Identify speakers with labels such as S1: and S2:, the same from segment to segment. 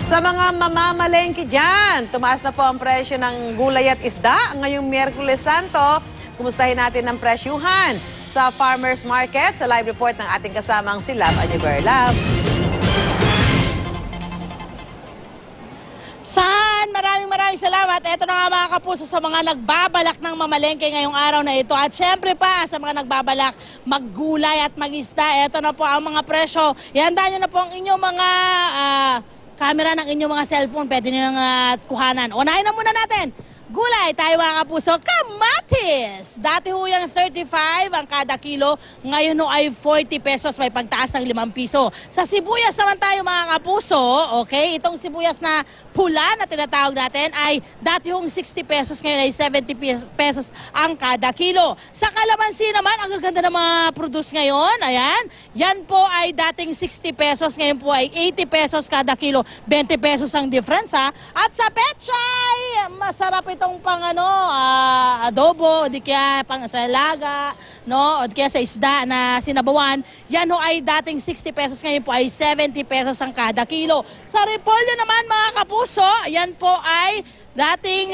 S1: Sa mga mamamalengke dyan, tumaas na po ang presyo ng gulay at isda ngayong Miyerkules Santo. Kumustahin natin ang presyuhan sa Farmers Market sa live report ng ating kasamang si Lab Aniver. Lab.
S2: San, maraming salamat. Ito na nga mga kapuso sa mga nagbabalak ng mamalengke ngayong araw na ito. At syempre pa sa mga nagbabalak maggulay at magisda. Ito na po ang mga presyo. Ihanda nyo na po ang inyong mga camera ng inyong mga cellphone. Pwede nyo nang kuhanan. Unahin na muna natin. Gulay tayo mga kapuso, kamatis! Dati ho yung 35 ang kada kilo, ngayon ho ay 40 pesos, may pagtaas ng 5 piso. Sa sibuyas naman tayo mga kapuso, okay, itong sibuyas na pula na tinatawag natin ay dati hong 60 pesos, ngayon ay 70 pesos ang kada kilo. Sa kalamansi naman, ang gaganda ng mga produce ngayon, ayan, yan po ay dating 60 pesos, ngayon po ay 80 pesos kada kilo, 20 pesos ang difference ha. At sa pechay, masarap itong pang adobo, o di kaya pang sa laga, no? O di kaya sa isda na sinabawan, yan ho ay dating 60 pesos, ngayon po ay 70 pesos ang kada kilo. Sa repolyo naman mga kapuso, yan po ay dating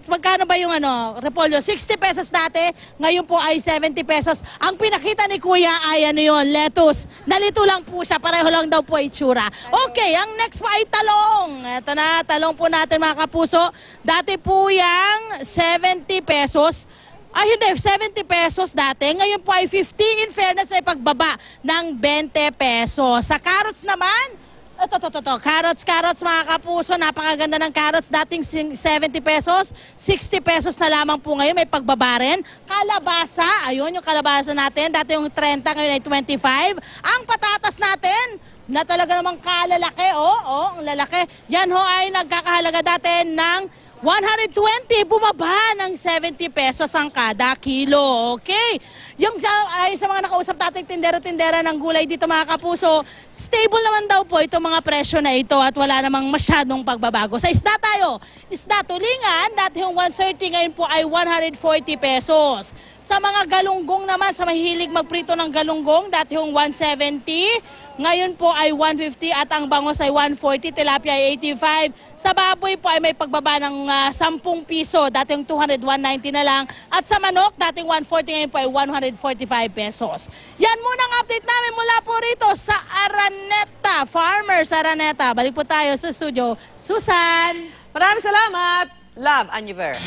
S2: magkano ba yung repolyo? 60 pesos dati, ngayon po ay 70 pesos. Ang pinakita ni Kuya ay lettuce. Nalito lang po siya, pareho lang daw po itsura. Okay, ang next po ay talong. Ito na, talong po natin mga kapuso. Dati po yung 70 pesos. Ay hindi, 70 pesos dati. Ngayon po ay 50. In fairness ay pagbaba ng 20 pesos. Sa carrots naman, Carrots mga kapuso, napakaganda ng carrots. Dating 70 pesos, 60 pesos na lamang po ngayon, may pagbaba rin. Kalabasa, ayun yung kalabasa natin, dati yung 30, ngayon ay 25. Ang patatas natin, na talaga namang kalalaki, ang lalaki, yan ho ay nagkakahalaga dati ng 120, bumaba ng 70 pesos ang kada kilo. Okay? Yung sa mga nakausap nating tindero-tindera ng gulay dito mga kapuso, stable naman daw po itong mga presyo na ito at wala namang masyadong pagbabago. Sa isda tayo, isda tulingan, dati yung 130, ngayon po ay 140 pesos. Sa mga galunggong naman, sa mahilig magprito ng galunggong, dati yung 170, ngayon po ay 150 at ang bangos ay 140, tilapia ay 85. Sa baboy po ay may pagbaba ng 10 piso, dating 200, 190 na lang. At sa manok, dating 140, ngayon po ay 145 pesos. Yan muna ang update namin mula po rito sa Araneta, Farmers Araneta. Balik po tayo sa studio. Susan!
S1: Maraming salamat, Lab Aniver.